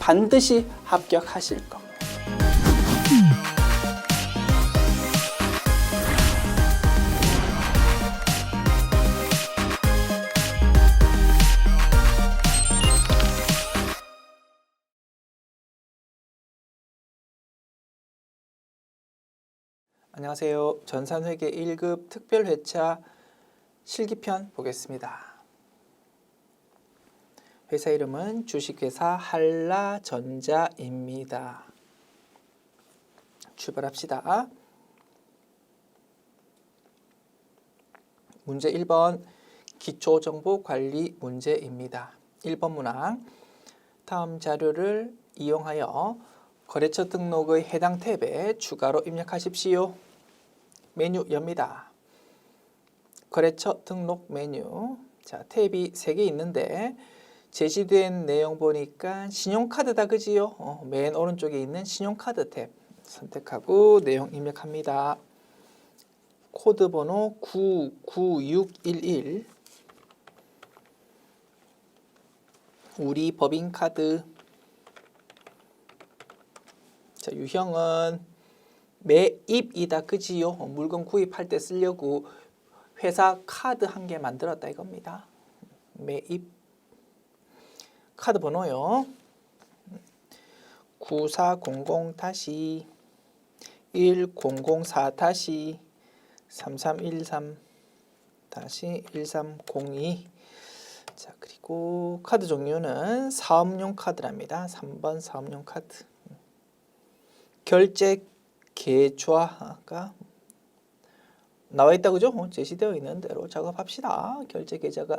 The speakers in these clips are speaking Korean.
반드시 합격하실 겁니다. 안녕하세요. 전산회계 1급 특별회차 실기편 보겠습니다. 회사 이름은 주식회사 한라전자입니다. 출발합시다. 문제 1번 기초정보관리 문제입니다. 1번 문항 다음 자료를 이용하여 거래처 등록의 해당 탭에 추가로 입력하십시오. 메뉴 엽니다. 거래처 등록 메뉴. 자, 탭이 3개 있는데 제시된 내용 보니까 신용카드다 그지요? 맨 오른쪽에 있는 신용카드 탭 선택하고 내용 입력합니다. 코드 번호 99611 우리 법인카드. 자, 유형은 매입이다 그지요? 물건 구입할 때 쓰려고 회사 카드 한 개 만들었다 이겁니다. 매입. 카드 번호요. 9400-1004-3313-1302. 자, 그리고 카드 종류는 사업용 카드랍니다. 3번 사업용 카드. 결제 계좌가 나와 있다 그죠? 제시되어 있는 대로 작업합시다. 결제 계좌가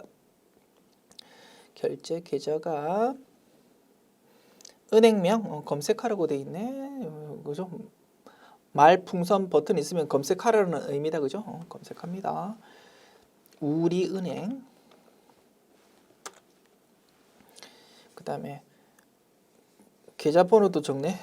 은행명 검색하라고 돼 있네. 그죠? 말풍선 버튼 있으면 검색하라는 의미다 그죠? 검색합니다. 우리은행. 그 다음에 계좌번호도 적네.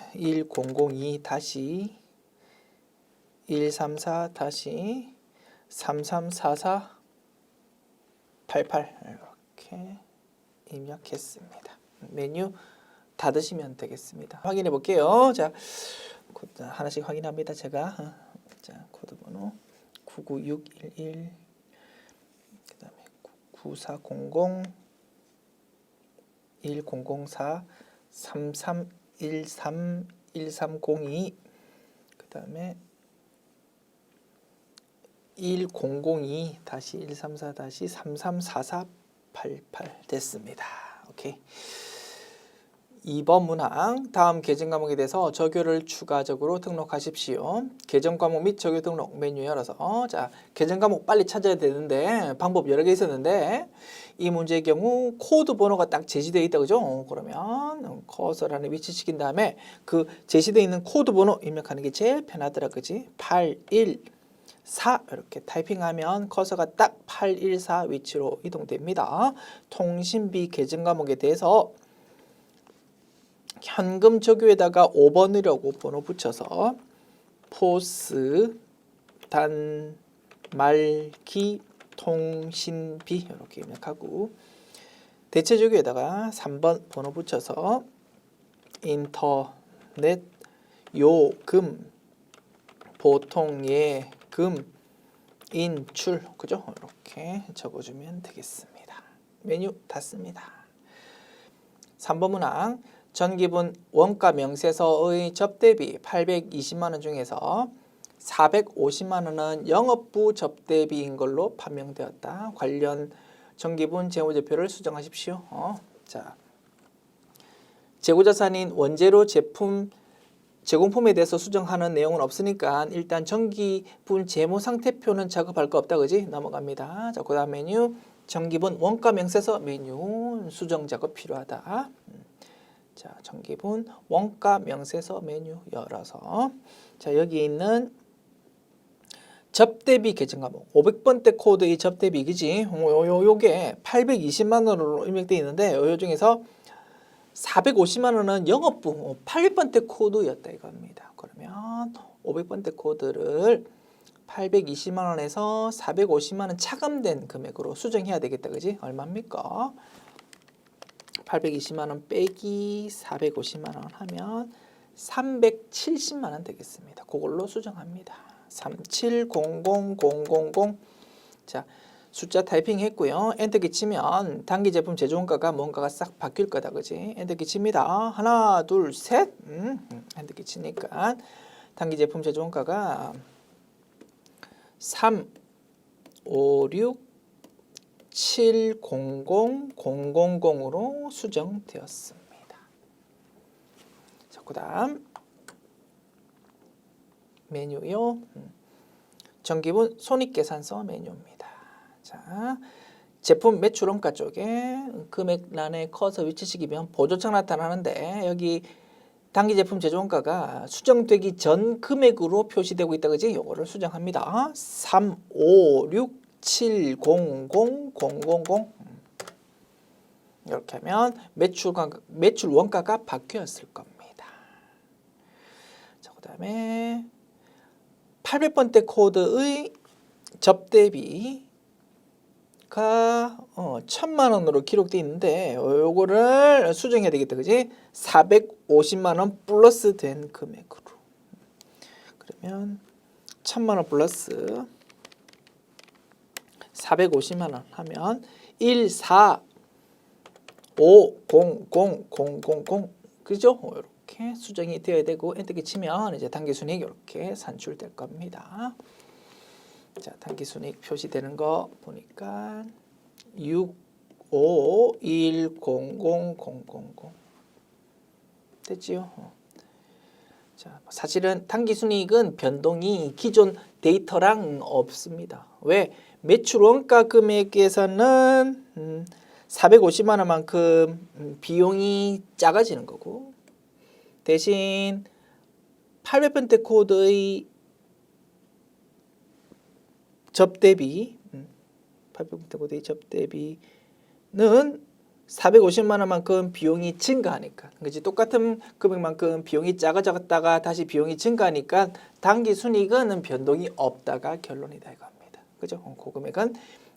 1002-134-3344-88 이렇게 입력했습니다. 메뉴 닫으시면 되겠습니다. 확인해 볼게요. 자, 하나씩 확인합니다. 제가 자, 코드 번호 99611 그다음에 9400 1004 3313-1302 그 다음에 1002-134-3344-88 됐습니다. 오케이. 2번 문항 다음 계정 과목에 대해서 저교를 추가적으로 등록하십시오. 계정 과목 및 저교 등록 메뉴 열어서 자, 계정 과목 빨리 찾아야 되는데 방법 여러 개 있었는데 이 문제의 경우 코드 번호가 딱 제시되어 있다 그죠? 그러면 커서를 하나 위치시킨 다음에 그 제시되어 있는 코드 번호 입력하는 게 제일 편하더라 그지? 814 이렇게 타이핑하면 커서가 딱 814 위치로 이동됩니다. 통신비 계정 과목에 대해서 현금 저교에다가 5번이라고 번호 붙여서 포스 단말기 통신비 이렇게 입력하고 대체 저교에다가 3번 번호 붙여서 인터넷 요금 보통 예금 인출 그죠? 이렇게 적어주면 되겠습니다. 메뉴 닫습니다. 3번 문항 전기분 원가 명세서의 접대비 820만 원 중에서 450만 원은 영업부 접대비인 걸로 판명되었다. 관련 전기분 재무제표를 수정하십시오. 자, 재고자산인 원재료 제공품에 대해서 수정하는 내용은 없으니까 일단 전기분 재무상태표는 작업할 거 없다 그지? 넘어갑니다. 자, 그 다음 메뉴 전기분 원가 명세서 메뉴 수정 작업 필요하다. 자, 전기분 원가 명세서 메뉴 열어서 자, 여기 있는 접대비 계정 과목 500번대 코드의 접대비 그지? 요게 820만 원으로 입력되어 있는데 요 중에서 450만 원은 영업부 800번대 코드였다 이겁니다. 그러면 500번대 코드를 820만 원에서 450만 원 차감된 금액으로 수정해야 되겠다 그지? 얼마입니까? 820만 원 빼기 450만 원 하면 370만 원 되겠습니다. 그걸로 수정합니다. 3700000. 자, 숫자 타이핑 했고요. 엔터키 치면 단기 제품 제조원가가 뭔가가 싹 바뀔 거다. 그지? 엔터키 칩니다. 하나, 둘, 셋. 엔터키 치니까 단기 제품 제조원가가 3, 5, 6, 7, 0, 0, 0, 0, 0으로 수정되었습니다. 자, 그 다음 메뉴요. 정기분 손익계산서 메뉴입니다. 자, 제품 매출원가 쪽에 금액란에 커서 위치시키면 보조청 나타나는데 여기 단기 제품 제조원가가 수정되기 전 금액으로 표시되고 있다. 그지? 요거를 수정합니다. 3, 5, 6, 7, 0, 0, 0, 0, 0. 이렇게 하면 매출 원가가 바뀌었을 겁니다. 자, 그 다음에 800번대 코드의 접대비가 1000만 원으로 기록되어 있는데 요거를 수정해야 되겠다. 그지? 450만 원 플러스 된 금액으로. 그러면 1000만 원 플러스 450만 원 하면 1450000 그죠? 이렇게 수정이 되어야 되고 엔터키 치면 이제 단기 순이익 이렇게 산출될 겁니다. 자, 단기 순이익 표시되는 거 보니까 6510000 됐지요? 자, 사실은 단기 순이익은 변동이 기존 데이터랑 없습니다. 왜? 매출 원가 금액에서는 450만 원만큼 비용이 작아지는 거고 대신 800번대 코드의 접대비 800번대 코드의 접대비는 450만 원만큼 비용이 증가하니까 그렇지 똑같은 금액만큼 비용이 작아졌다가 다시 비용이 증가하니까 단기 순이익은 변동이 없다가 결론이다 이겁니다. 그죠? 그 금액은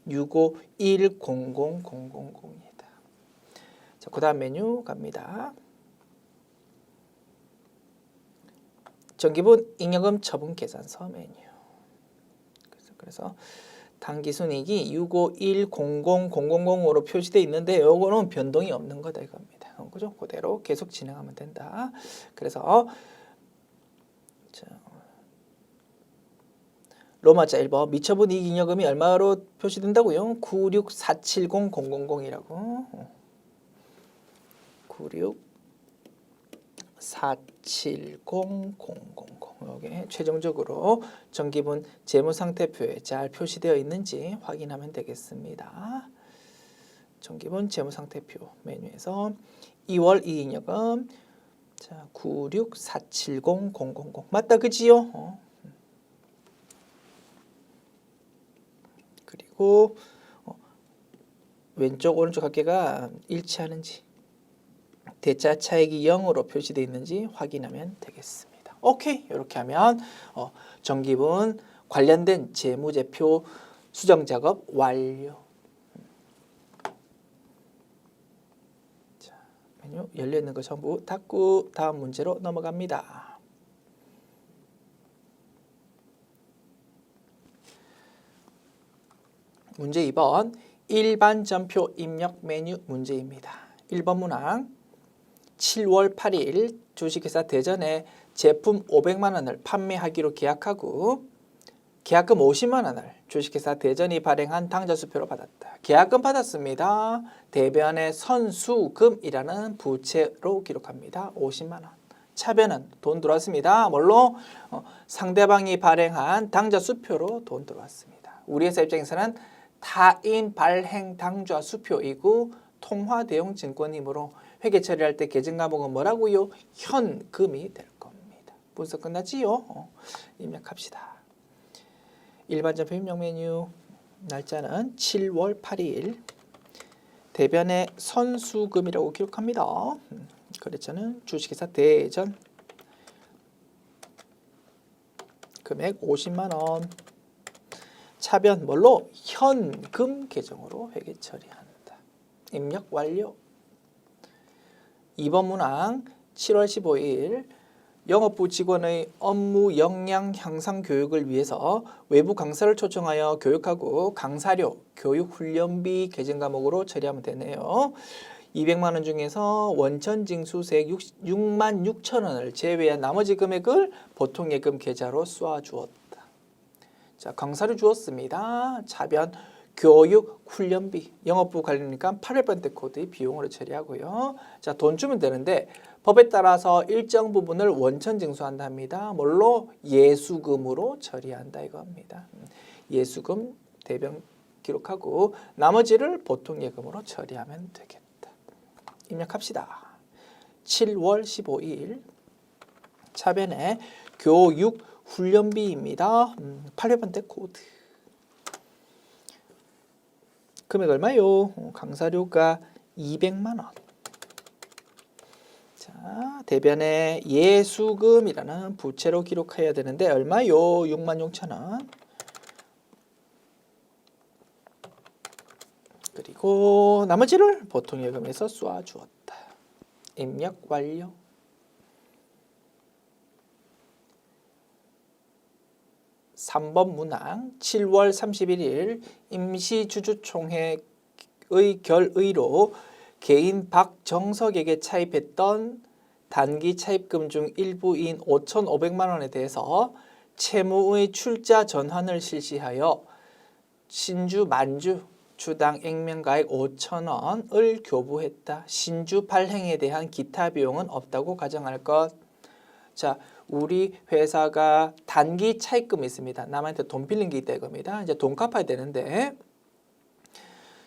6510000입니다. 자, 그다음 메뉴 갑니다. 정기분 잉여금 처분 계산서 메뉴. 그래서 단기 순이익이 6510000으로 표시되어 있는데 요거는 변동이 없는 거다 이겁니다. 그죠? 그대로 계속 진행하면 된다. 그래서 자, 로마자 1번 미처분 이익잉여금이 얼마로 표시된다고요? 9647000이라고 9647000 여기 최종적으로 정기분 재무상태표에 잘 표시되어 있는지 확인하면 되겠습니다. 정기분 재무상태표 메뉴에서 2월 이익잉여금 자 9647000 맞다 그지요? 그리고 왼쪽 오른쪽 합계가 일치하는지 대차 차익이 0으로 표시되어 있는지 확인하면 되겠습니다. 오케이 이렇게 하면 정기분 관련된 재무제표 수정 작업 완료. 자, 메뉴 열려 있는 거 전부 닫고 다음 문제로 넘어갑니다. 문제 2번 일반 전표 입력 메뉴 문제입니다. 1번 문항 7월 8일 주식회사 대전에 제품 500만 원을 판매하기로 계약하고 계약금 50만 원을 주식회사 대전이 발행한 당좌수표로 받았다. 계약금 받았습니다. 대변의 선수금이라는 부채로 기록합니다. 50만 원. 차변은 돈 들어왔습니다. 뭘로? 상대방이 발행한 당좌수표로 돈 들어왔습니다. 우리 회사 입장에서는 타인 발행 당좌 수표이고 통화 대용 증권이므로 회계 처리할 때 계정 과목은 뭐라고요? 현금이 될 겁니다. 분석 끝났지요? 입력합시다. 일반 전표 입력 메뉴 날짜는 7월 8일 대변의 선수금이라고 기록합니다. 거래처는 주식회사 대전 금액 50만 원 차변 뭘로? 현금 계정으로 회계 처리한다. 입력 완료. 2번 문항 7월 15일 영업부 직원의 업무 역량 향상 교육을 위해서 외부 강사를 초청하여 교육하고 강사료, 교육 훈련비 개정 과목으로 처리하면 되네요. 200만 원 중에서 원천 징수세액 6만 6천 원을 제외한 나머지 금액을 보통 예금 계좌로 쏘아 주었다. 자, 강사료 주었습니다. 차변 교육 훈련비 영업부 관리니까 800번대 코드의 비용으로 처리하고요. 자, 돈 주면 되는데 법에 따라서 일정 부분을 원천 징수한답니다. 뭘로? 예수금으로 처리한다 이겁니다. 예수금 대변 기록하고 나머지를 보통 예금으로 처리하면 되겠다. 입력합시다. 7월 15일 차변에 교육 훈련비입니다. 800번대 코드. 금액 얼마요? 강사료가 200만 원. 자, 대변에 예수금이라는 부채로 기록해야 되는데 얼마요? 6만 6천 원. 그리고 나머지를 보통 예금에서 쏘아 주었다. 입력 완료. (3번) 문항 7월 31일 임시주주총회의 결의로 개인 박정석에게 차입했던 단기 차입금 중 일부인 5,500만 원에 대해서 채무의 출자 전환을 실시하여 신주 만주 주당 액면가액 5천 원을 교부했다. 신주 발행에 대한 기타 비용은 없다고 가정할 것. 자, 우리 회사가 단기 차입금이 있습니다. 남한테 돈 빌린 게 있다 이겁니다. 이제 돈 갚아야 되는데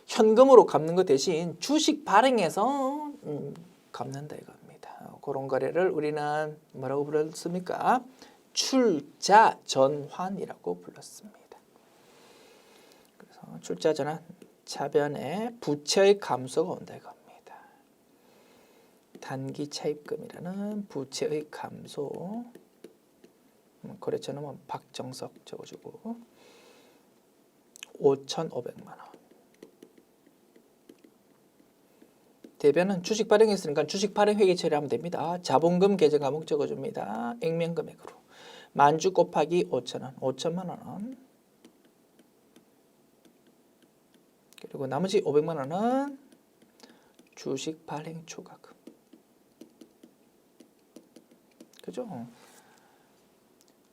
현금으로 갚는 것 대신 주식 발행해서 갚는다 이겁니다. 그런 거래를 우리는 뭐라고 불렀습니까? 출자 전환이라고 불렀습니다. 그래서 출자 전환 차변에 부채의 감소가 온다 이겁니다. 단기 차입금이라는 부채의 감소. 거래처는 박정석 적어주고 5,500만 원. 대변은 주식 발행했으니까 주식 발행 회계 처리하면 됩니다. 자본금 계정 과목 적어줍니다. 액면 금액으로 만주 곱하기 5천 원, 5천만 원. 그리고 나머지 500만 원은 주식 발행 초과금. 그죠?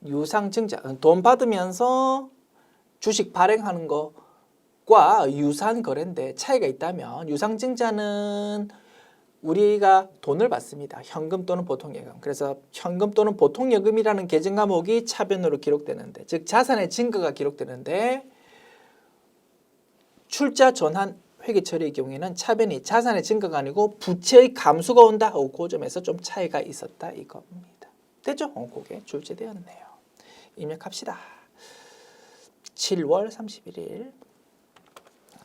유상증자, 돈 받으면서 주식 발행하는 것과 유사한 거래인데 차이가 있다면 유상증자는 우리가 돈을 받습니다. 현금 또는 보통예금. 그래서 현금 또는 보통예금이라는 계정 과목이 차변으로 기록되는데, 즉 자산의 증가가 기록되는데 출자 전환 회계 처리의 경우에는 차변이 자산의 증가가 아니고 부채의 감소가 온다. 그 점에서 좀 차이가 있었다 이겁니다. 됐죠? 그게 출제되었네요. 입력합시다. 7월 31일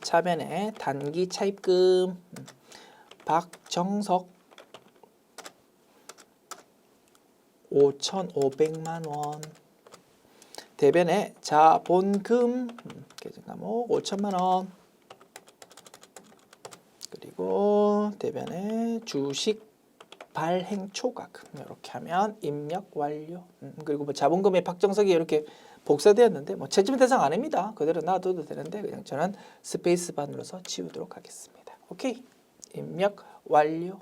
차변에 단기 차입금 박정석 5,500만 원. 대변에 자본금 계정 과목 5천만 원. 그리고 대변에 주식 발행 초과금 이렇게 하면 입력 완료. 그리고 뭐 자본금의 박정석이 이렇게 복사되었는데 뭐 채점 대상 아닙니다. 그대로 놔둬도 되는데 그냥 저는 스페이스바 눌러서 지우도록 하겠습니다. 오케이. 입력 완료.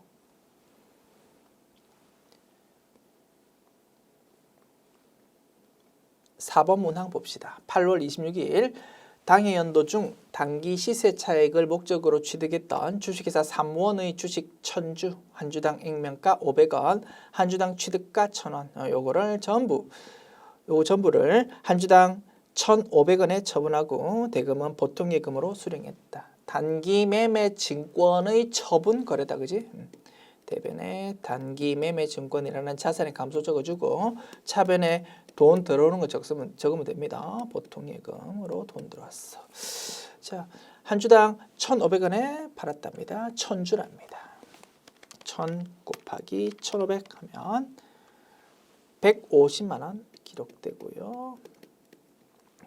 (4번) 문항 봅시다. 8월 26일 당해 연도 중 단기 시세 차익을 목적으로 취득했던 주식회사 삼원의 주식 1000주, 한 주당 액면가 500원, 한 주당 취득가 1000원. 요거를 전부를 한 주당 1,500원에 처분하고 대금은 보통 예금으로 수령했다. 단기 매매 증권의 처분 거래다, 그지? 대변에 단기 매매 증권이라는 자산의 감소 적어주고 차변에 돈 들어오는 거 적으면 됩니다. 보통 예금으로 돈 들어왔어. 자, 한 주당 1,500원에 팔았답니다. 1000주랍니다. 1000 곱하기 1,500 하면 150만 원 기록되고요.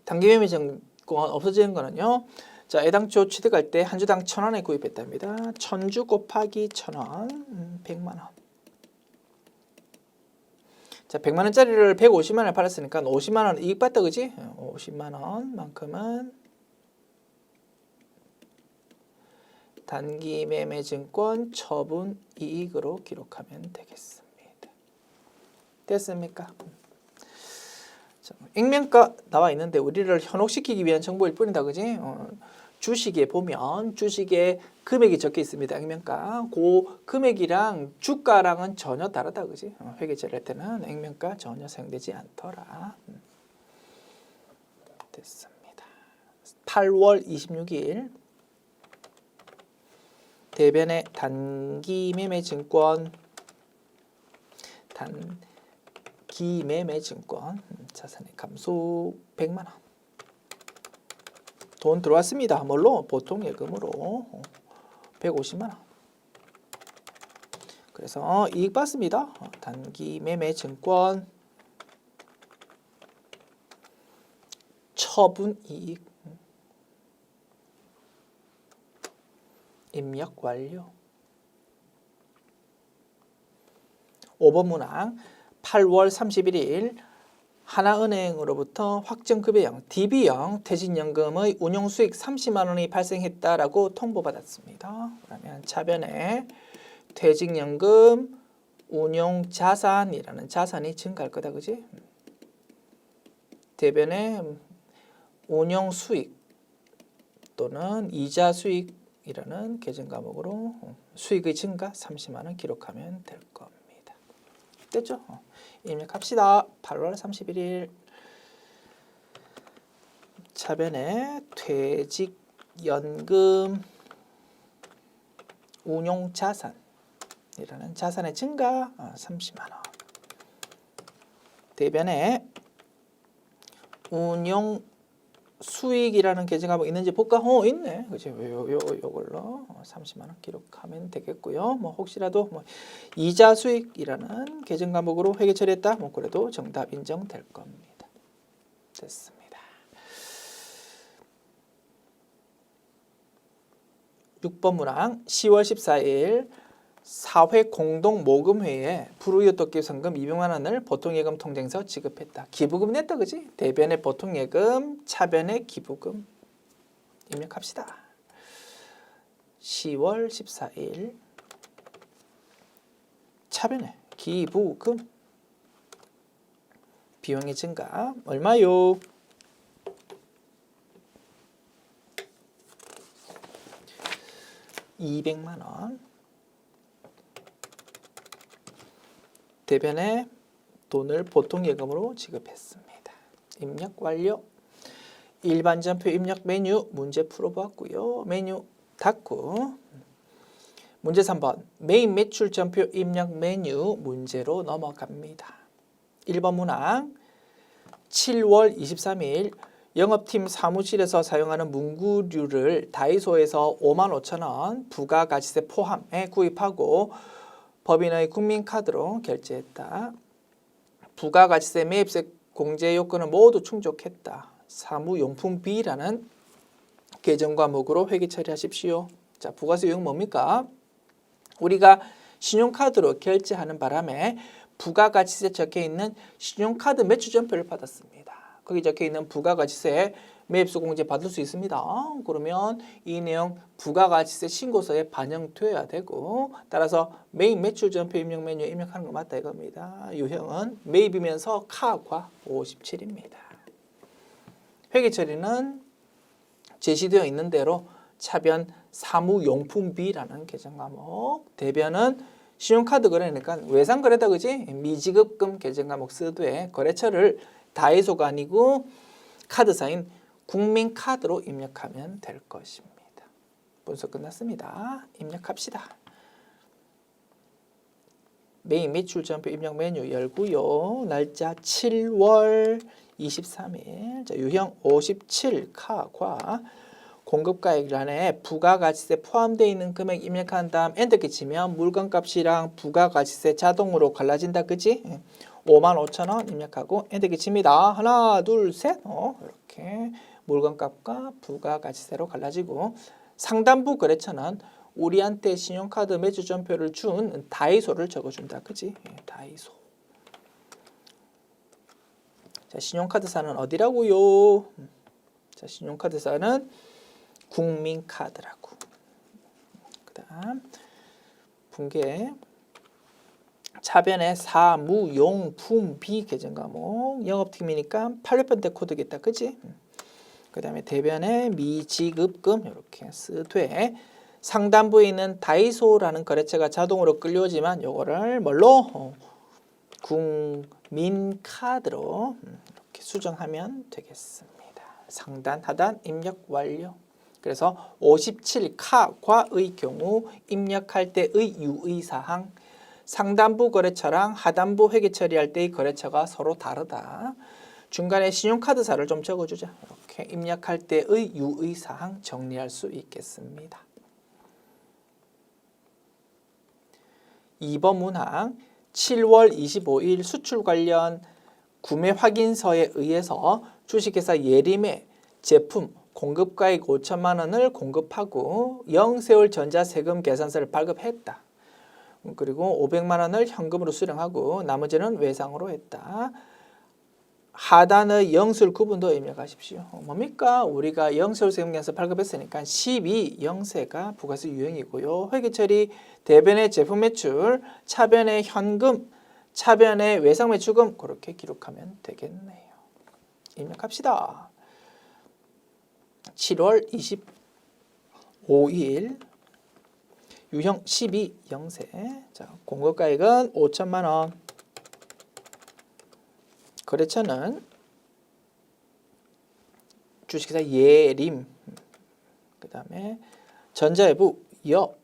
단기 매매 증권 없어지는 거는요. 자, 애당초 취득할 때 한 주당 1,000원에 구입했답니다. 1,000주 곱하기 1,000원, 100만 원. 자, 100만 원짜리를 150만 원에 팔았으니까 50만 원 이익 봤다, 그지? 50만 원만큼은 단기 매매 증권 처분 이익으로 기록하면 되겠습니다. 됐습니까? 자, 액면가 나와 있는데 우리를 현혹시키기 위한 정보일 뿐이다, 그지? 주식에 보면 주식에 금액이 적혀 있습니다. 액면가. 그 금액이랑 주가랑은 전혀 다르다, 그지? 회계 처리할 때는 액면가 전혀 사용되지 않더라. 됐습니다. 8월 26일 대변의 단기 매매 증권 자산의 감소 100만 원. 돈 들어왔습니다. 뭘로? 보통 예금으로 150만 원. 그래서 이익 봤습니다. 단기 매매 증권 처분 이익 입력 완료. 5번 문항 8월 31일 하나은행으로부터 확정급여형 DB형 퇴직연금의 운용수익 30만 원이 발생했다라고 통보받았습니다. 그러면 차변에 퇴직연금 운용자산이라는 자산이 증가할 거다, 그지? 대변에 운용수익 또는 이자수익이라는 계정과목으로 수익의 증가 30만 원 기록하면 될 겁니다. 됐죠? 입력합시다. 8월 31일 차변에 퇴직연금 운용자산이라는 자산의 증가 30만 원. 대변에 운용수익이라는 계정과목 있는지 볼까? 있네. 그치? 요걸로 30만 원 기록하면 되겠고요. 뭐 혹시라도 이자 수익이라는 계정 과목으로 회계 처리했다. 그래도 정답 인정될 겁니다. 됐습니다. 6번 문항 10월 14일 사회 공동 모금회에 불우이웃돕기 상금 200만 원을 보통예금 통장에서 지급했다. 기부금 냈다, 그지? 대변의 보통예금, 차변의 기부금 입력합시다. 10월 14일 차변의 기부금 비용의 증가 얼마요? 200만 원. 대변에 돈을 보통예금으로 지급했습니다. 입력 완료. 일반전표 입력 메뉴 문제 풀어보았고요. 메뉴 닫고 문제 3번 메인 매출전표 입력 메뉴 문제로 넘어갑니다. 1번 문항 7월 23일 영업팀 사무실에서 사용하는 문구류를 다이소에서 55,000원 부가가치세 포함에 구입하고 법인의 국민카드로 결제했다. 부가가치세 매입세 공제 요건은 모두 충족했다. 사무용품 B라는 계정 과목으로 회계 처리하십시오. 자, 부가세 유형 뭡니까? 우리가 신용카드로 결제하는 바람에 부가가치세 적혀있는 신용카드 매출전표를 받았습니다. 거기 적혀있는 부가가치세 매입세 공제 받을 수 있습니다. 그러면 이 내용 부가가치세 신고서에 반영되어야 되고 따라서 메인 매출전표 입력 메뉴에 입력하는 거 맞다 이겁니다. 유형은 매입이면서 카과 57입니다. 회계 처리는 제시되어 있는 대로 차변 사무용품 B라는 계정 과목, 대변은 신용카드 거래니까 외상거래다, 그지? 미지급금 계정 과목 쓰되 거래처를 다이소가 아니고 카드사인 국민카드로 입력하면 될 것입니다. 분석 끝났습니다. 입력합시다. 메인 매출전표 입력 메뉴 열고요. 날짜 7월 23일. 자, 유형 57카과 공급가액란에 부가가치세 포함되어 있는 금액 입력한 다음 엔터키 치면 물건값이랑 부가가치세 자동으로 갈라진다, 그지? 55,000원 입력하고 엔터키 칩니다. 하나, 둘, 셋. 이렇게 물건값과 부가가치세로 갈라지고 상단부 거래처는 우리한테 신용카드 매출전표를 준 다이소를 적어준다. 그지? 다이소. 자, 신용카드사는 어디라고요? 자, 신용카드사는 국민카드라고. 그 다음 분계 차변에 사무용품 비계정과목 영업팀이니까 800번대 코드겠다. 그지? 그 다음에 대변에 미지급금 이렇게 쓰되 상단부에 있는 다이소라는 거래처가 자동으로 끌려오지만 요거를 뭘로? 국민카드로 이렇게 수정하면 되겠습니다. 상단 하단 입력 완료. 그래서 57카과의 경우 입력할 때의 유의사항 상단부 거래처랑 하단부 회계 처리할 때의 거래처가 서로 다르다. 중간에 신용카드사를 좀 적어주자. 이렇게 입력할 때의 유의사항 정리할 수 있겠습니다. 2번 문항 7월 25일 수출 관련 구매 확인서에 의해서 주식회사 예림에 제품 공급가액 5천만 원을 공급하고 영세월 전자세금 계산서를 발급했다. 그리고 500만 원을 현금으로 수령하고 나머지는 외상으로 했다. 하단의 영수율 구분도 입력하십시오. 뭡니까? 우리가 영세월 세금 계산서 발급했으니까 12영세가 부가세 유형이고요. 회계처리 대변의 제품 매출, 차변의 현금, 차변의 외상 매출금 그렇게 기록하면 되겠네요. 입력합시다. 7월 25일 유형 12영세. 자, 공급가액은 5천만 원. 거래처는 주식회사 예림. 그다음에 전자외부 역.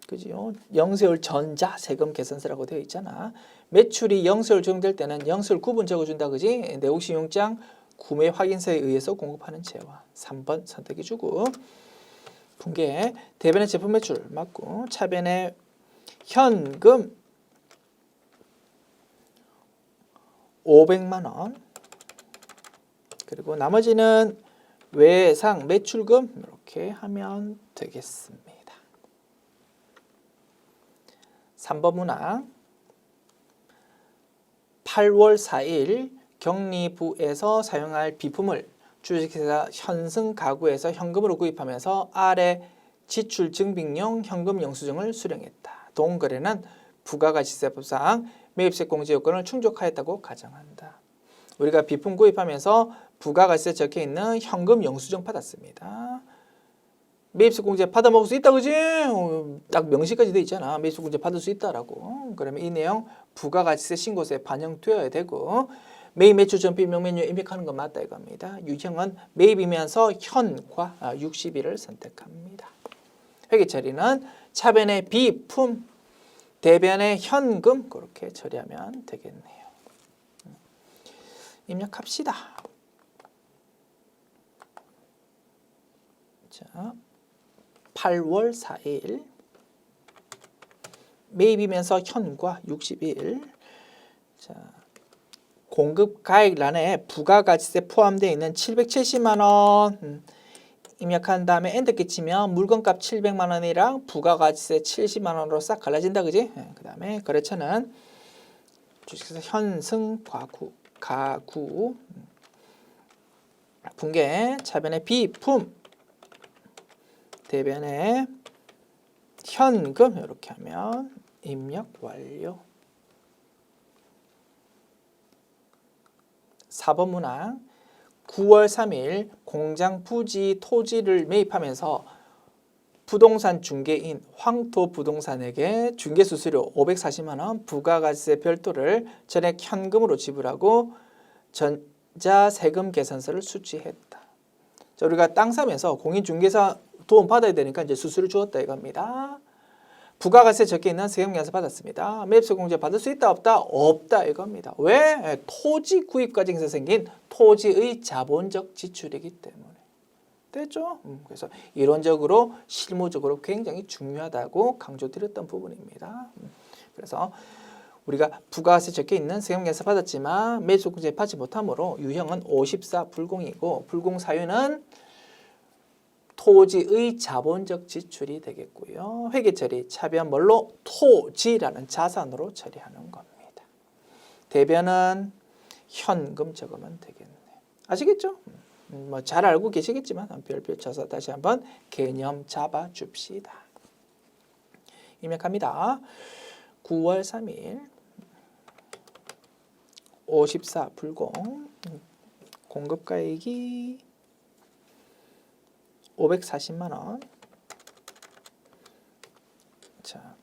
그지요? 영세월 전자 세금 계산서라고 되어 있잖아. 매출이 영세월 적용될 때는 영세월 구분 적어준다. 그지? 내국신용장 구매 확인서에 의해서 공급하는 재화. 3번 선택해주고 분계 대변의 제품 매출 맞고 차변의 현금 500만 원 그리고 나머지는 외상 매출금 이렇게 하면 되겠습니다. 3번 문항 8월 4일 격리부에서 사용할 비품을 주식회사 현승가구에서 현금으로 구입하면서 아래 지출 증빙용 현금 영수증을 수령했다. 동거래는 부가가치세법상 매입세 공제 요건을 충족하였다고 가정한다. 우리가 비품 구입하면서 부가가치세 적혀있는 현금 영수증 받았습니다. 매입세 공제 받아 먹을 수 있다. 그지? 딱 명시까지 돼 있잖아. 매입세 공제 받을 수 있다라고. 그러면 이 내용 부가가치세 신고서에 반영되어야 되고 매입 매출 전비 명매뉴에 입력하는 건 맞다 이겁니다. 유형은 매입이면서 현과 60일을 선택합니다. 회계 처리는 차변의 비품, 대변의 현금 그렇게 처리하면 되겠네요. 입력합시다. 자, 8월 4일 매입이면서 현과 60일. 자, 공급가액란에 부가가치세 포함되어 있는 770만 원 입력한 다음에 엔터 끼치면 물건값 700만 원이랑 부가가치세 70만 원으로 싹 갈라진다. 그지? 그 다음에 거래처는 주식회사 현승가구 분계 차변의 비품 대변의 현금 이렇게 하면 입력 완료. 4번 문항 9월 3일 공장 부지 토지를 매입하면서 부동산 중개인 황토부동산에게 중개수수료 540만 원 부가가치세 별도를 전액 현금으로 지불하고 전자세금 계산서를 수취했다. 자, 우리가 땅 사면서 공인중개사 도움 받아야 되니까 이제 수수료 주었다 이겁니다. 부가가치세 적혀있는 세금계산서 받았습니다. 매입세 공제 받을 수 있다 없다? 없다 이겁니다. 왜? 토지 구입 과정에서 생긴 토지의 자본적 지출이기 때문에. 됐죠? 그래서 이론적으로 실무적으로 굉장히 중요하다고 강조드렸던 부분입니다. 그래서 우리가 부가세 적혀 있는 세금계산 받았지만 매입소득세 받지 못하므로 유형은 54 불공이고 불공 사유는 토지의 자본적 지출이 되겠고요. 회계 처리 차변 뭘로 토지라는 자산으로 처리하는 겁니다. 대변은 현금 적으면 되겠네. 아시겠죠? 뭐 잘 알고 계시겠지만 별표 쳐서 다시 한번 개념 잡아 줍시다. 입력합니다. 9월 3일 54 불공 공급가액이 540만 원. 자,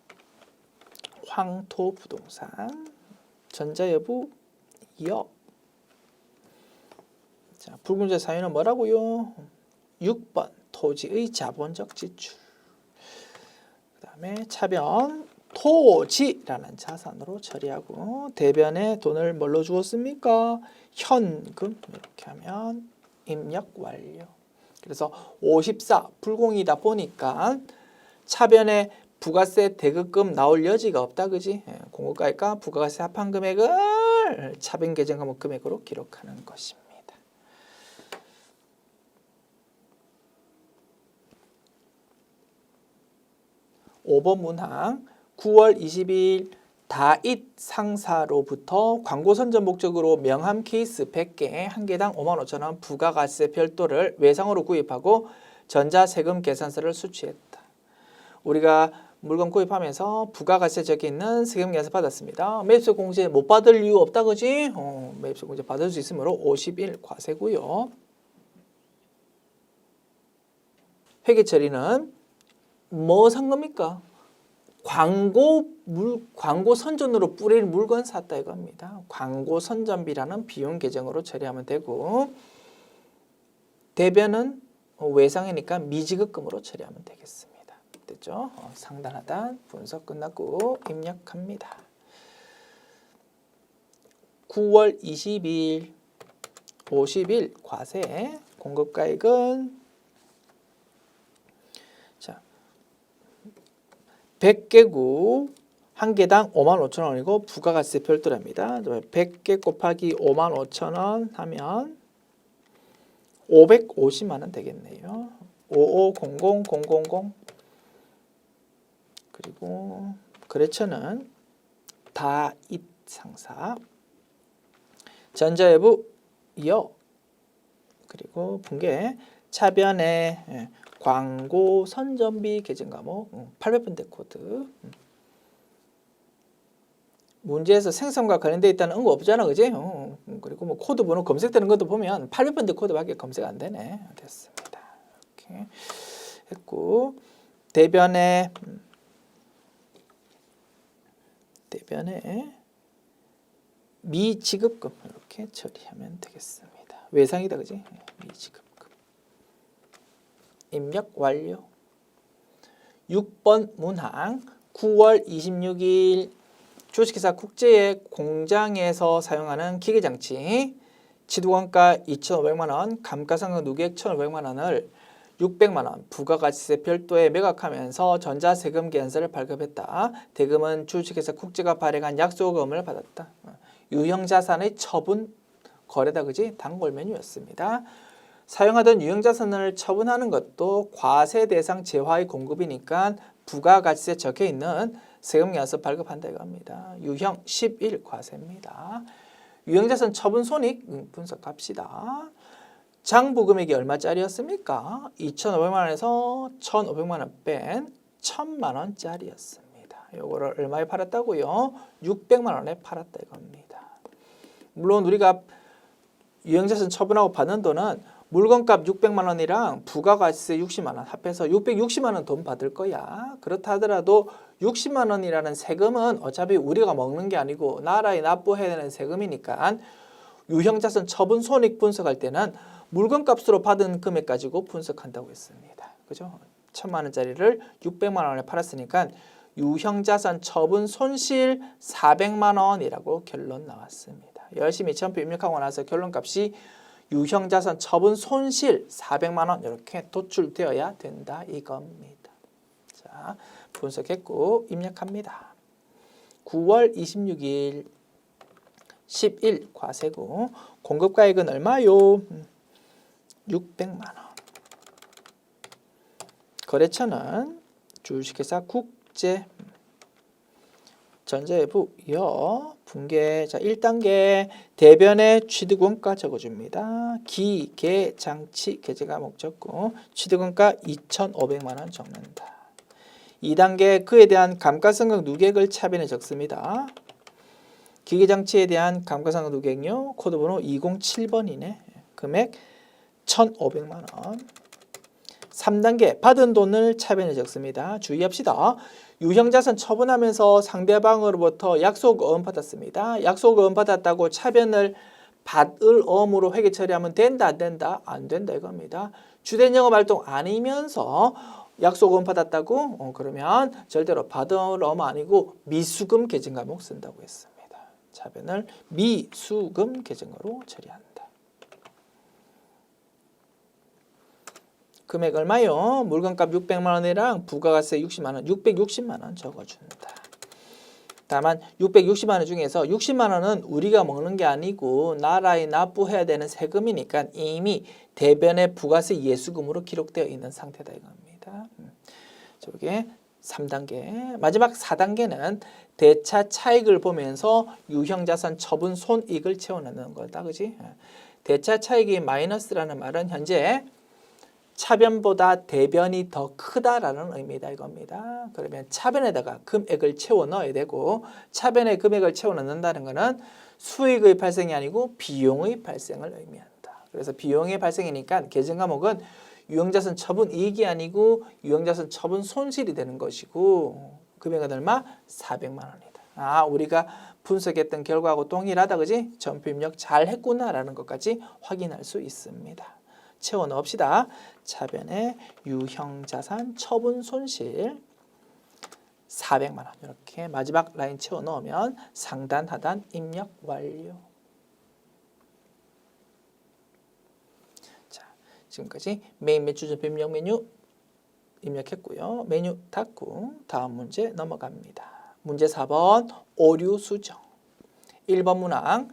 황토 부동산 전자여부 2억. 자, 불공제 사유는 뭐라고요? 6번 토지의 자본적 지출. 그다음에 차변 토지라는 자산으로 처리하고 대변에 돈을 뭘로 주었습니까? 현금. 이렇게 하면 입력 완료. 그래서 54 불공이다 보니까 차변에 부가세 대급금 나올 여지가 없다, 그지? 공급가액과 부가세 합한 금액을 차변 계정 과목 금액으로 기록하는 것입니다. 5번 문항 9월 22일 다잇 상사로부터 광고 선전 목적으로 명함 케이스 100개, 한 개당 55,000원 부가가세 별도를 외상으로 구입하고 전자세금 계산서를 수취했다. 우리가 물건 구입하면서 부가가세 적혀 있는 세금 계산 받았습니다. 매입세 공제 못 받을 이유 없다, 그지? 매입세 공제 받을 수 있으므로 51 과세고요. 회계 처리는 뭐 산 겁니까? 광고 선전으로 뿌릴 물건 샀다 이겁니다. 광고 선전비라는 비용 계정으로 처리하면 되고 대변은 외상이니까 미지급금으로 처리하면 되겠습니다. 됐죠? 상단 하단 분석 끝났고 입력합니다. 9월 20일 50일 과세 공급가액은 100개구 한 개당 55,000원이고 부가가세 별도랍니다. 100개 곱하기 55,000원 하면 550만 원 되겠네요. 5500000 그리고 거래처는 다잇 상사 전자여부 2억 그리고 분계 차변에 광고 선전비 계정 과목 800번대 코드. 문제에서 생성과 관련되어 있다는 언급 없잖아, 그지? 그리고 뭐 코드 번호 검색되는 것도 보면 800번대 코드밖에 검색 안 되네. 됐습니다. 이렇게 했고 대변에 미지급금 이렇게 처리하면 되겠습니다. 외상이다, 그지? 미지급금. 입력 완료. 6번 문항 9월 26일 주식회사 국제의 공장에서 사용하는 기계장치 지도원가 2,500만 원, 감가상각 누계액 1,500만 원을 600만 원 부가가치세 별도에 매각하면서 전자세금 계산서를 발급했다. 대금은 주식회사 국제가 발행한 약속금을 받았다. 유형자산의 처분 거래다, 그지? 단골 메뉴였습니다. 사용하던 유형자산을 처분하는 것도 과세 대상 재화의 공급이니까 부가가치세 적혀 있는 세금계산서 발급한다 이겁니다. 유형 11 과세입니다. 유형자산 처분 손익 분석합시다. 장부 금액이 얼마짜리였습니까? 2,500만 원에서 1,500만 원 뺀 1,000만 원짜리였습니다. 요거를 얼마에 팔았다고요? 600만 원에 팔았다 이겁니다. 물론 우리가 유형자산 처분하고 받는 돈은 물건값 600만 원이랑 부가가치세 60만 원 합해서 660만 원 돈 받을 거야. 그렇다 하더라도 60만 원이라는 세금은 어차피 우리가 먹는 게 아니고 나라에 납부해야 되는 세금이니까 유형자산 처분 손익 분석할 때는 물건값으로 받은 금액 가지고 분석한다고 했습니다. 그죠? 1,000만 원짜리를 600만 원에 팔았으니까 유형자산 처분 손실 400만 원이라고 결론 나왔습니다. 열심히 점표 입력하고 나서 결론값이 유형자산 처분 손실 400만 원 이렇게 도출되어야 된다 이겁니다. 자, 분석했고 입력합니다. 9월 26일 11 과세고 공급가액은 얼마요? 600만 원. 거래처는 주식회사 국제 전자외부 붕괴. 자, 1단계 대변의 취득원가 적어줍니다. 기, 계, 장치, 계제 과목 적고 취득원가 2,500만 원 적는다. 2단계 그에 대한 감가상각 누계액을 차변에 적습니다. 기계장치에 대한 감가상각 누계액요. 코드번호 207번이네. 금액 1,500만 원. 3단계 받은 돈을 차변에 적습니다. 주의합시다. 유형자산 처분하면서 상대방으로부터 약속어음 받았습니다. 약속어음 받았다고 차변을 받을 어음으로 회계 처리하면 된다 안 된다? 안 된다 이겁니다. 주된 영업활동 아니면서 약속어음 받았다고? 그러면 절대로 받을 어음 아니고 미수금 계정과목 쓴다고 했습니다. 차변을 미수금 계정으로 처리한다. 금액 얼마요? 물건값 600만 원이랑 부가가세 60만 원, 660만 원 적어준다. 다만 660만 원 중에서 60만 원은 우리가 먹는 게 아니고 나라에 납부해야 되는 세금이니까 이미 대변의 부가세 예수금으로 기록되어 있는 상태다 이겁니다. 저게 3단계. 마지막 4단계는 대차 차익을 보면서 유형자산 처분 손익을 채워넣는 거다. 그지? 대차 차익이 마이너스라는 말은 현재 차변보다 대변이 더 크다라는 의미다 이겁니다. 그러면 차변에다가 금액을 채워 넣어야 되고 차변에 금액을 채워 넣는다는 것은 수익의 발생이 아니고 비용의 발생을 의미한다. 그래서 비용의 발생이니까 계정 과목은 유형자산 처분 이익이 아니고 유형자산 처분 손실이 되는 것이고 금액은 얼마? 400만 원이다. 우리가 분석했던 결과하고 동일하다. 그지? 전표 입력 잘 했구나라는 것까지 확인할 수 있습니다. 채워 넣읍시다. 차변에 유형자산 처분 손실 400만 원 이렇게 마지막 라인 채워 넣으면 상단 하단 입력 완료. 자, 지금까지 메인 매출 전표 입력 메뉴 입력했고요. 메뉴 닫고 다음 문제 넘어갑니다. 문제 4번 오류 수정. 1번 문항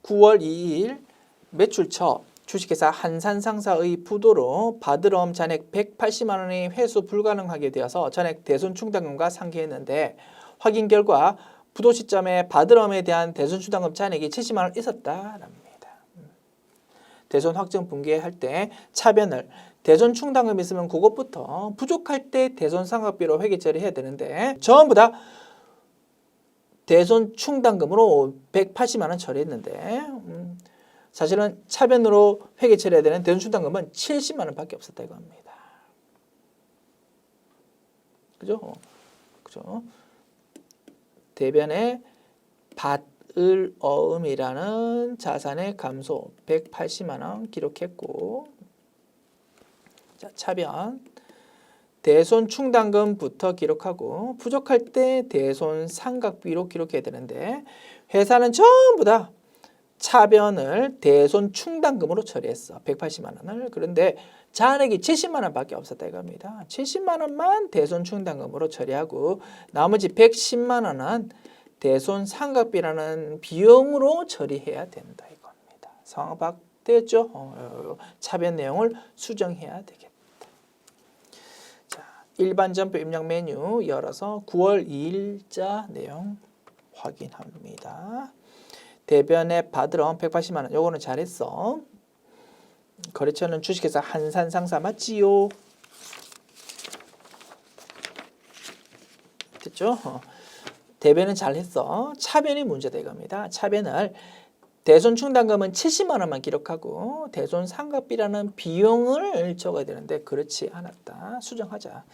9월 2일 매출처 주식회사 한산상사의 부도로 받을 어음 잔액 180만 원이 회수 불가능하게 되어서 전액 대손 충당금과 상기했는데 확인 결과 부도 시점에 받을 어음에 대한 대손 충당금 잔액이 70만 원 있었다랍니다. 대손 확정 붕괴할 때 차변을 대손 충당금 있으면 그것부터 부족할 때 대손 상각비로 회계 처리해야 되는데 전부 다 대손 충당금으로 180만 원 처리했는데 사실은 차변으로 회계 처리해야 되는 대손 충당금은 70만 원밖에 없었다 이겁니다. 그죠? 그죠? 대변에 받을 어음이라는 자산의 감소 180만 원 기록했고 자, 차변 대손 충당금부터 기록하고 부족할 때 대손 상각비로 기록해야 되는데 회사는 전부 다 차변을 대손 충당금으로 처리했어. 180만 원을. 그런데 잔액이 70만 원밖에 없었다 이겁니다. 70만 원만 대손 충당금으로 처리하고 나머지 110만 원은 대손 상각비라는 비용으로 처리해야 된다 이겁니다. 상황 파악됐죠? 차변 내용을 수정해야 되겠다. 자, 일반 전표 입력 메뉴 열어서 9월 2일자 내용 확인합니다. 대변에 받을 어음 180만 원. 요거는 잘했어. 거래처는 주식회사 한산상사 맞지요? 됐죠? 대변은 잘했어. 차변이 문제다 이겁니다. 차변을 대손 충당금은 70만 원만 기록하고 대손 상각비라는 비용을 적어야 되는데 그렇지 않았다. 수정하자.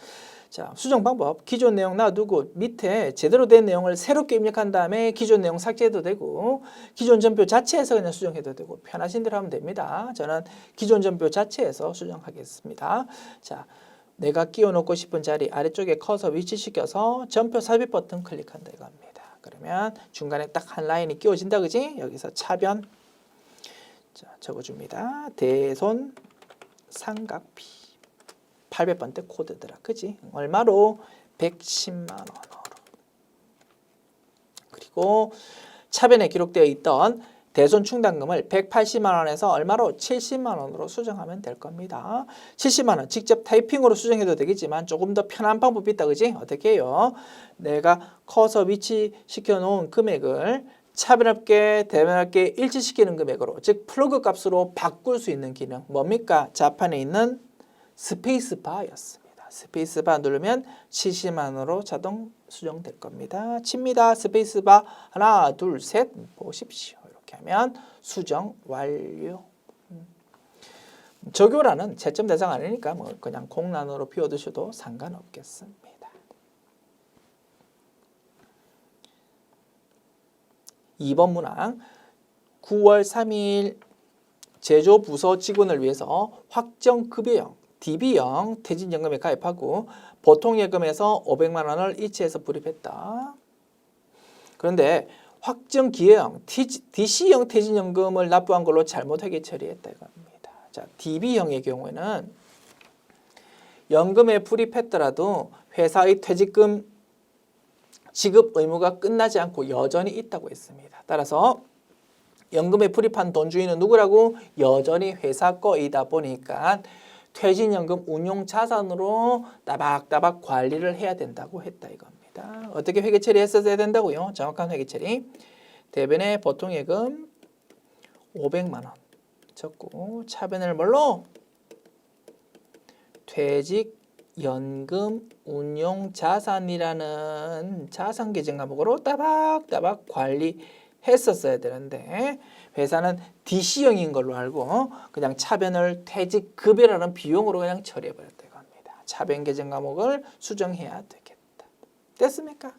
자, 수정 방법. 기존 내용 놔두고 밑에 제대로 된 내용을 새롭게 입력한 다음에 기존 내용 삭제해도 되고 기존 전표 자체에서 그냥 수정해도 되고 편하신 대로 하면 됩니다. 저는 기존 전표 자체에서 수정하겠습니다. 자, 내가 끼워놓고 싶은 자리 아래쪽에 커서 위치시켜서 전표 삽입 버튼 클릭한다 이겁니다. 그러면 중간에 딱 한 라인이 끼워진다 그지? 여기서 차변 자, 적어줍니다. 대손 상각비 800번대 코드더라. 그지? 얼마로? 110만 원으로. 시키고 차변에 기록되어 있던 대손 충당금을 180만 원에서 얼마로? 70만 원으로 수정하면 될 겁니다. 70만 원 직접 타이핑으로 수정해도 되겠지만 조금 더 편한 방법이 있다, 그지? 어떻게 해요? 내가 커서 위치시켜 놓은 금액을 차변합계, 대변합계 일치시키는 금액으로, 즉 플러그 값으로 바꿀 수 있는 기능 뭡니까? 좌판에 있는 스페이스바였습니다. 스페이스바 누르면 70만 원으로 자동 수정될 겁니다. 칩니다. 스페이스바 하나, 둘, 셋 보십시오. 이렇게 하면 수정 완료. 적요란은 채점 대상 아니니까 뭐 그냥 공란으로 비워두셔도 상관없겠습니다. 2번 문항 9월 3일 제조부서 직원을 위해서 확정급여형 DB형 퇴직연금에 가입하고 보통예금에서 500만 원을 이체해서 불입했다. 그런데 확정기여형 DC형 퇴직연금을 납부한 걸로 잘못 회계 처리했다 이겁니다. 자, DB형의 경우에는 연금에 불입했더라도 회사의 퇴직금 지급 의무가 끝나지 않고 여전히 있다고 했습니다. 따라서 연금에 불입한 돈 주인은 누구라고? 여전히 회사 거이다 보니까 퇴직연금 운용자산으로 따박따박 관리를 해야 된다고 했다 이겁니다. 어떻게 회계 처리했어야 된다고요? 정확한 회계 처리. 대변에 보통예금 500만 원 적고 차변을 뭘로? 퇴직연금 운용자산이라는 자산계정 과목으로 따박따박 관리했었어야 되는데 회사는 DC형인 걸로 알고 그냥 차변을 퇴직급여라는 비용으로 그냥 처리해버렸다 이겁니다. 차변 계정 과목을 수정해야 되겠다. 됐습니까?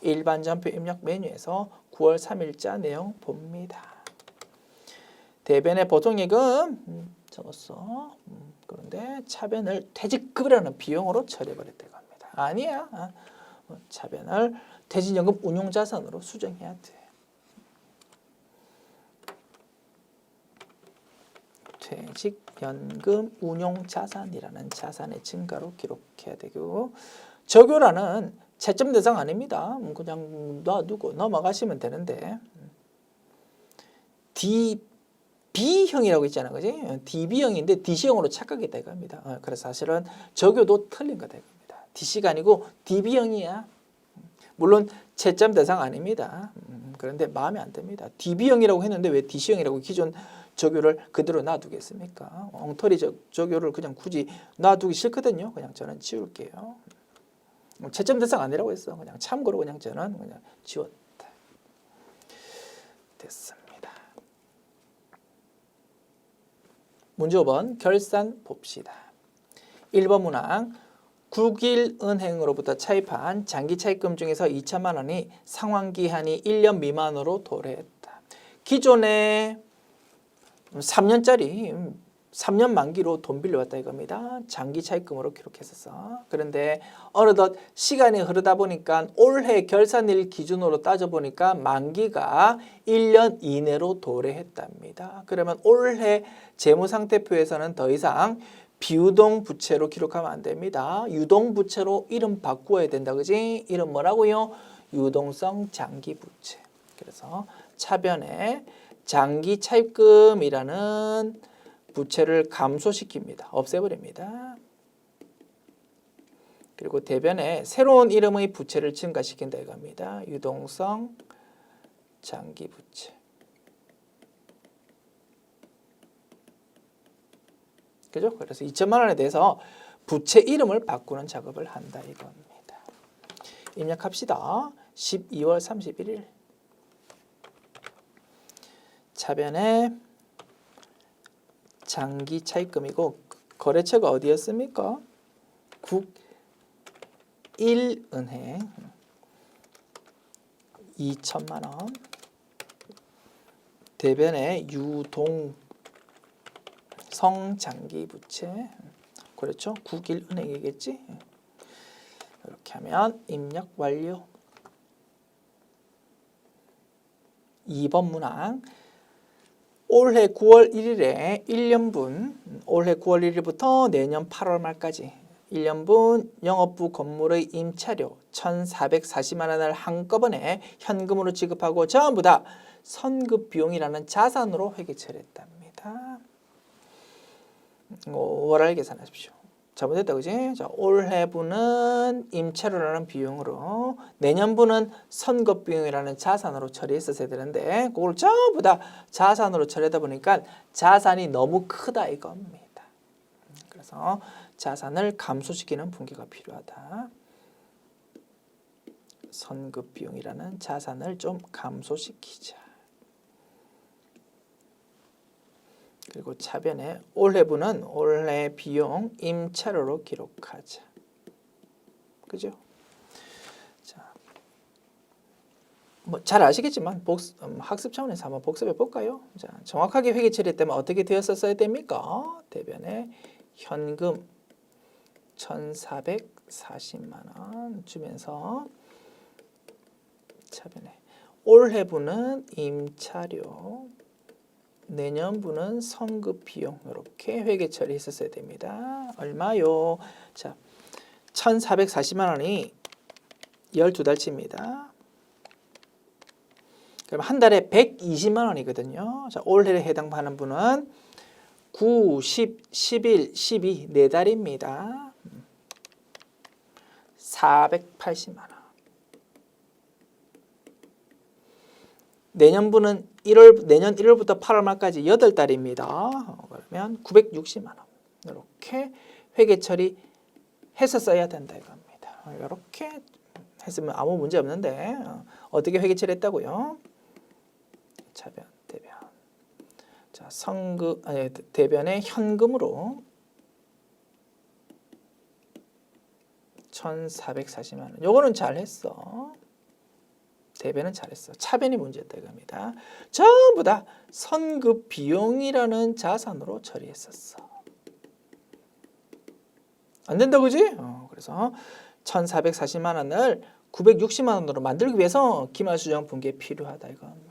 일반 전표 입력 메뉴에서 9월 3일자 내용 봅니다. 대변의 보통예금 적었어. 그런데 차변을 퇴직급여라는 비용으로 처리해버렸다 이겁니다. 아니야. 차변을 퇴직연금 운용자산으로 수정해야 돼. 퇴직연금 운용자산이라는 자산의 증가로 기록해야 되고 적요란은 채점 대상 아닙니다. 그냥 놔두고 넘어가시면 되는데 DB형이라고 있잖아, 그지? DB형인데 DC형으로 착각했다 이겁니다. 그래서 사실은 적요도 틀린 거다 이겁니다. DC가 아니고 DB형이야. 물론 채점 대상 아닙니다. 그런데 마음에 안 듭니다. DB형이라고 했는데 왜 DC형이라고 기존 적요를 그대로 놔두겠습니까? 엉터리 적요를 그냥 굳이 놔두기 싫거든요. 그냥 저는 지울게요. 채점 대상 아니라고 했어. 그냥 참고로 그냥 저는 그냥 지웠다. 됐습니다. 문제 5번 결산 봅시다. 1번 문항 국일은행으로부터 차입한 장기 차입금 중에서 2천만 원이 상환기한이 1년 미만으로 도래했다. 기존에 3년짜리 3년 만기로 돈 빌려왔다 이겁니다. 장기 차입금으로 기록했었어. 그런데 어느덧 시간이 흐르다 보니까 올해 결산일 기준으로 따져보니까 만기가 1년 이내로 도래했답니다. 그러면 올해 재무상태표에서는 더 이상 비유동 부채로 기록하면 안 됩니다. 유동 부채로 이름 바꾸어야 된다. 그지? 이름 뭐라고요? 유동성 장기 부채. 그래서 차변에 장기 차입금이라는 부채를 감소시킵니다. 없애버립니다. 그리고 대변에 새로운 이름의 부채를 증가시킨다 이겁니다. 유동성 장기 부채. 그죠? 그래서 2천만 원에 대해서 부채 이름을 바꾸는 작업을 한다 이겁니다. 입력합시다. 12월 31일. 차변에 장기 차입금이고 거래처가 어디였습니까? 국일은행 2천만 원. 대변에 유동성 장기 부채. 그렇죠? 국일은행이겠지? 이렇게 하면 입력 완료. 2번 문항 올해 9월 1일에 1년분, 올해 9월 1일부터 내년 8월 말까지 1년분 영업부 건물의 임차료 1,440만 원을 한꺼번에 현금으로 지급하고 전부 다 선급 비용이라는 자산으로 회계 처리했답니다. 월할 계산하십시오. 잘못됐다, 그지? 자, 올해분은 임차료라는 비용으로, 내년분은 선급 비용이라는 자산으로 처리했었어야 되는데, 그걸 전부 다 자산으로 처리하다 보니까 자산이 너무 크다 이겁니다. 그래서 자산을 감소시키는 분기가 필요하다. 선급 비용이라는 자산을 좀 감소시키자. 그리고 차변에 올해분은 올해 비용 임차료로 기록하자. 그죠? 자, 뭐 잘 아시겠지만 학습 차원에서 한번 복습해 볼까요? 자, 정확하게 회계 처리했다면 어떻게 되었었어야 됩니까? 대변에 현금 1,440만 원 주면서 차변에 올해분은 임차료, 내년분은 선급 비용 이렇게 회계 처리했었어야 됩니다. 얼마요? 자, 1,440만 원이 12달치입니다. 그럼 한 달에 120만 원이거든요. 자, 올해에 해당하는 분은 9, 10, 11, 12 4달입니다. 480만 원. 내년분은 내년 1월부터 8월 말까지 8달입니다. 그러면 960만 원. 이렇게 회계 처리 했었어야 된다 이겁니다. 이렇게 했으면 아무 문제 없는데 어떻게 회계 처리했다고요? 차변, 대변. 자, 대변에 현금으로 1,440만 원. 요거는 잘했어. 대변은 잘했어. 차변이 문제였다 이겁니다. 전부 다 선급 비용이라는 자산으로 처리했었어. 안 된다, 그지? 그래서 1,440만 원을 960만 원으로 만들기 위해서 기말수정 분기에 필요하다 이겁니다.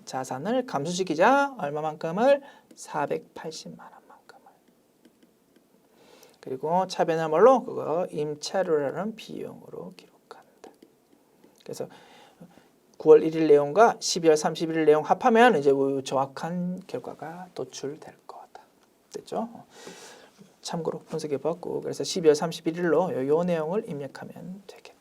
자산을 감소시키자. 얼마만큼을? 480만 원만큼을. 그리고 차변은 뭘로? 그거 임차료라는 비용으로 기록한다. 그래서 9월 1일 내용과 12월 31일 내용 합하면 이제 정확한 결과가 도출될 거다. 됐죠? 참고로 분석해 봤고, 그래서 12월 31일로 요 내용을 입력하면 되겠다.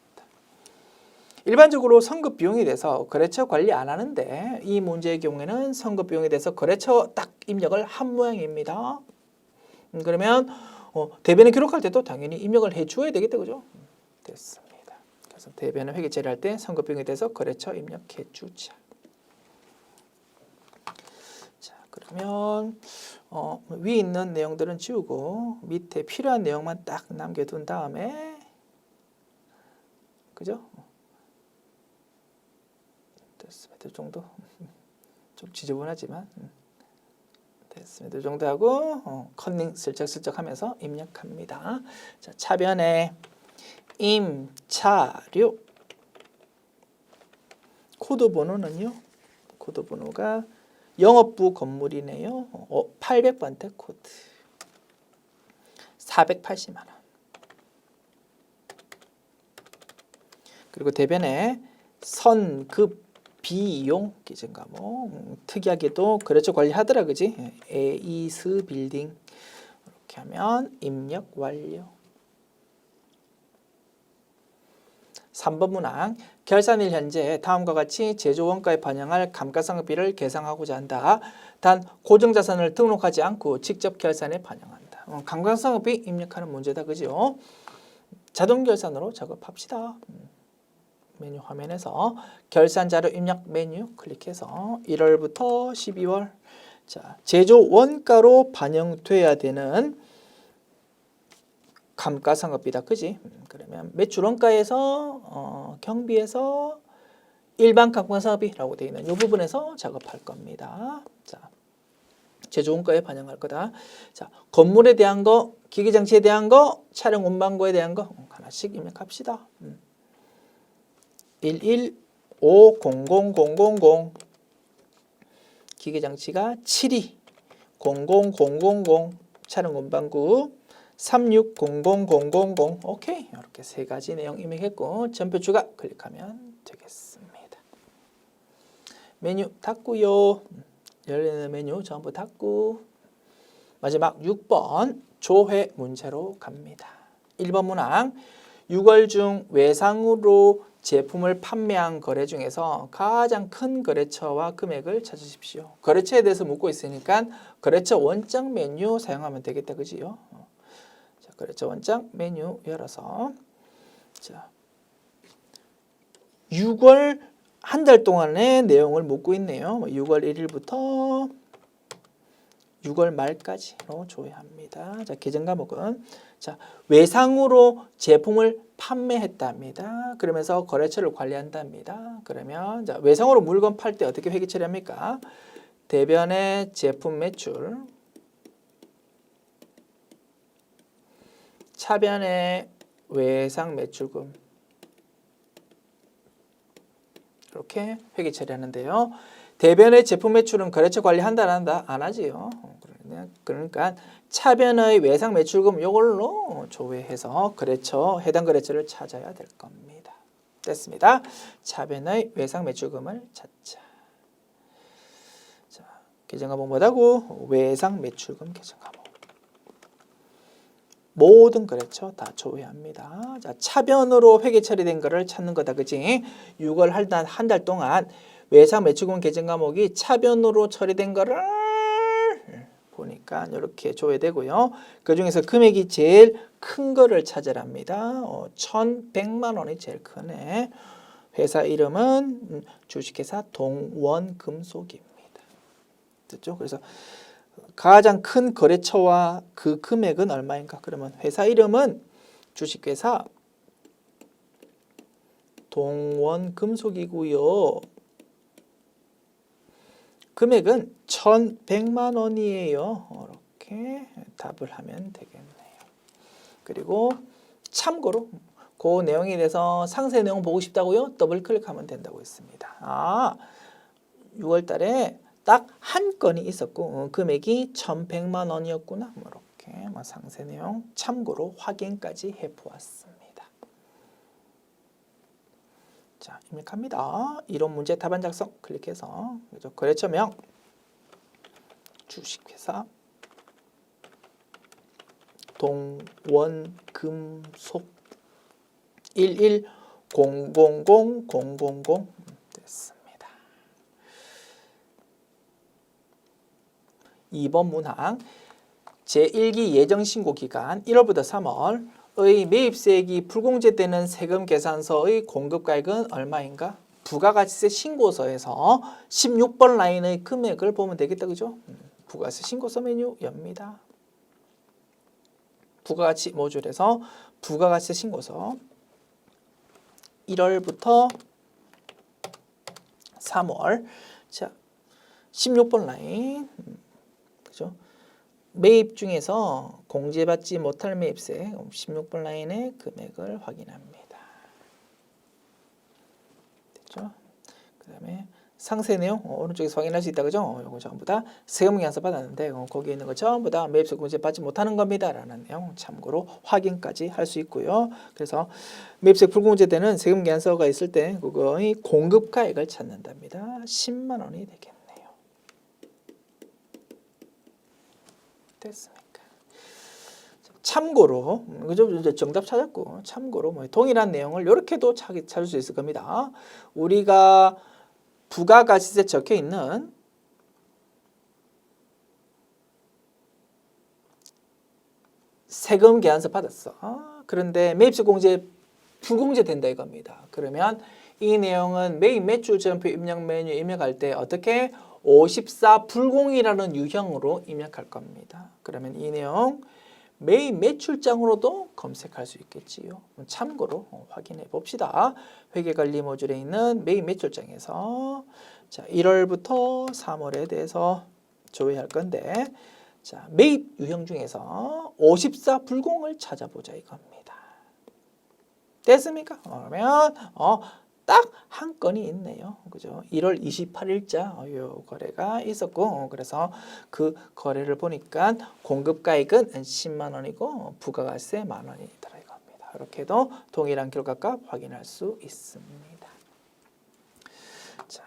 일반적으로 선급 비용에 대해서 거래처 관리 안 하는데 이 문제의 경우에는 선급 비용에 대해서 거래처 딱 입력을 한 모양입니다. 그러면 대변에 기록할 때도 당연히 입력을 해 주어야 되겠다, 그죠? 됐습니다. 그래서 대변을 회계 처리할 때 선급 비용에 대해서 거래처 입력해 주자. 자, 그러면 위에 있는 내용들은 지우고 밑에 필요한 내용만 딱 남겨둔 다음에, 그죠? 됐습니다. 이 정도 좀 지저분하지만 됐습니다. 이 정도 하고 컨닝 슬쩍슬쩍 하면서 입력합니다. 자, 차변에 임차료 코드 번호는요. 코드 번호가 영업부 건물이네요. 800번대 코드 480만 원. 그리고 대변에 선급 비용 기준 과목 특이하게도 거래처 관리하더라, 그지? 에이스 빌딩 이렇게 하면 입력 완료. 3번 문항 결산일 현재 다음과 같이 제조 원가에 반영할 감가상각비를 계상하고자 한다. 단 고정자산을 등록하지 않고 직접 결산에 반영한다. 감가상각비 입력하는 문제다, 그죠? 자동 결산으로 작업합시다. 메뉴 화면에서 결산 자료 입력 메뉴 클릭해서 1월부터 12월 자, 제조 원가로 반영돼야 되는 감가상각비다, 그지? 그러면 매출 원가에서 경비에서 일반 감가상각비라고 되어 있는 이 부분에서 작업할 겁니다. 자, 제조 원가에 반영할 거다. 자, 건물에 대한 거, 기계장치에 대한 거, 차량 운반고에 대한 거 하나씩 입력합시다. 1150000 기계장치가 72 00000 차량 운반구 360000 오케이. 이렇게 세 가지 내용 입력했고 전표 추가 클릭하면 되겠습니다. 메뉴 닫고요. 열리는 메뉴 전부 닫고 마지막 6번 조회 문제로 갑니다. 1번 문항 6월 중 외상으로 제품을 판매한 거래 중에서 가장 큰 거래처와 금액을 찾으십시오. 거래처에 대해서 묻고 있으니까 거래처 원장 메뉴 사용하면 되겠다. 그지요? 자, 거래처 원장 메뉴 열어서 자, 6월 한 달 동안의 내용을 묻고 있네요. 6월 1일부터 6월 말까지로 조회합니다. 자, 계정 과목은 자, 외상으로 제품을 판매했답니다. 그러면서 거래처를 관리한답니다. 그러면 자, 외상으로 물건 팔 때 어떻게 회계 처리합니까? 대변의 제품 매출, 차변의 외상 매출금 이렇게 회계 처리하는데요. 대변의 제품 매출은 거래처 관리한다 안 한다? 안 하지요. 그러니까 차변의 외상 매출금 이걸로 조회해서 거래처 해당 거래처를 찾아야 될 겁니다. 됐습니다. 차변의 외상 매출금을 찾자. 자, 계정 과목 뭐라고? 외상 매출금 계정 과목. 모든 거래처 다 조회합니다. 자, 차변으로 회계 처리된 거를 찾는 거다. 그지? 6월 한 달 동안 외상 매출금 계정 과목이 차변으로 처리된 거를 보니까 이렇게 조회되고요. 그 중에서 금액이 제일 큰 거를 찾으랍니다. 1,100만 원이 제일 크네. 회사 이름은 주식회사 동원금속입니다. 됐죠? 그래서 가장 큰 거래처와 그 금액은 얼마인가? 그러면 회사 이름은 주식회사 동원금속이고요. 금액은 1,100만 원이에요. 이렇게 답을 하면 되겠네요. 그리고 참고로 그 내용에 대해서 상세 내용 보고 싶다고요? 더블 클릭하면 된다고 했습니다. 6월 달에 딱 한 건이 있었고 금액이 1,100만 원이었구나. 이렇게 상세 내용 참고로 확인까지 해보았습니다. 자, 입력합니다. 이론 문제 답안 작성 클릭해서 거래처명 주식회사 동원금속 1100000 됐습니다. 2번 문항 제1기 예정신고 기간 1월부터 3월의 매입세액이 불공제되는 세금 계산서의 공급가액은 얼마인가? 부가가치세 신고서에서 16번 라인의 금액을 보면 되겠다. 그죠? 부가가치세 신고서 메뉴 엽니다. 부가가치 모듈에서 부가가치세 신고서 1월부터 3월 자 16번 라인 그죠? 매입 중에서 공제받지 못할 매입세 16번 라인의 금액을 확인합니다. 됐죠? 그 다음에 상세 내용 오른쪽에서 확인할 수 있다. 그죠? 이거 전부 다 세금 계산서 받았는데 거기에 있는 거 전부 다 매입세 공제받지 못하는 겁니다. 라는 내용 참고로 확인까지 할 수 있고요. 그래서 매입세 불공제되는 세금 계산서가 있을 때 그거의 공급가액을 찾는답니다. 10만 원이 되겠네요. 됐습니까? 참고로 그죠? 정답 찾았고 참고로 동일한 내용을 이렇게도 찾을 수 있을 겁니다. 우리가 부가가치세 적혀 있는 세금 계산서 받았어. 그런데 매입세 공제 불공제된다 이겁니다. 그러면 이 내용은 매입 매출 전표 입력 메뉴 입력할 때 어떻게 54 불공이라는 유형으로 입력할 겁니다. 그러면 이 내용 매입 매출장으로도 검색할 수 있겠지요. 참고로 확인해 봅시다. 회계관리 모듈에 있는 매입 매출장에서 자 1월부터 3월에 대해서 조회할 건데 자 매입 유형 중에서 54 불공을 찾아보자 이겁니다. 됐습니까? 그러면 딱 한 건이 있네요. 그죠? 1월 28일자 요 거래가 있었고 그래서 그 거래를 보니까 공급가액은 10만 원이고 부가가세 만 원이더라 이겁니다. 이렇게도 동일한 결과값 확인할 수 있습니다. 자,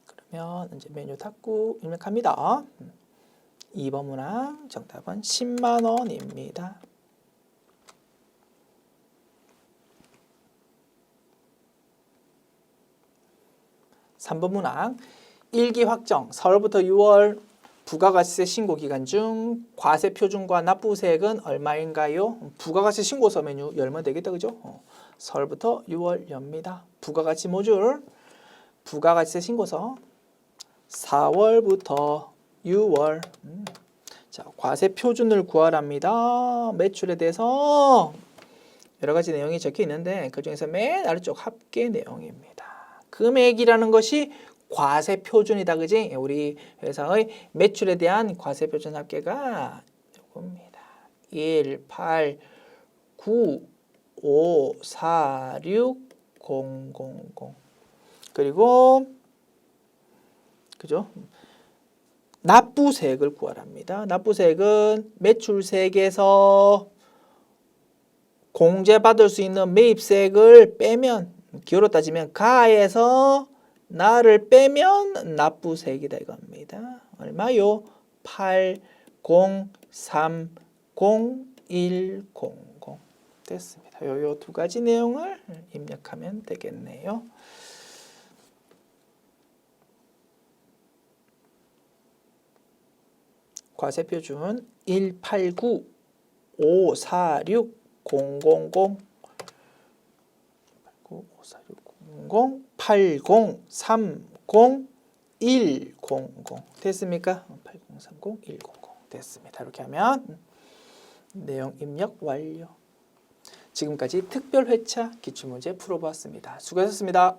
그러면 이제 메뉴 닫고 입력합니다. 2번 문항 정답은 10만 원입니다. 3번 문항 일기 확정 서울부터 6월 부가가세 신고 기간 중 과세 표준과 납부세액은 얼마인가요? 부가가세 신고서 메뉴 열면 되겠다 그죠? 서울부터 6월 엽니다. 부가가치 모듈 부가가세 신고서 4월부터 6월 자 과세 표준을 구하랍니다. 매출에 대해서 여러 가지 내용이 적혀 있는데 그 중에서 맨 아래쪽 합계 내용입니다. 금액이라는 것이 과세 표준이다 그지? 우리 회사의 매출에 대한 과세 표준 합계가 이겁니다. 1, 8, 9, 5, 4, 6, 0, 0, 0 그리고 그죠? 납부세액을 구하랍니다. 납부세액은 매출세액에서 공제받을 수 있는 매입세액을 빼면 기호로 따지면 가에서 나를 빼면 납부세액이다 이겁니다. 얼마요? 8030100 됐습니다. 요 두 가지 내용을 입력하면 되겠네요. 과세표준 189546000 8030100 됐습니까? 8030100 됐습니다. 이렇게 하면 내용 입력 완료. 지금까지 특별 회차 기출문제 풀어보았습니다. 수고하셨습니다.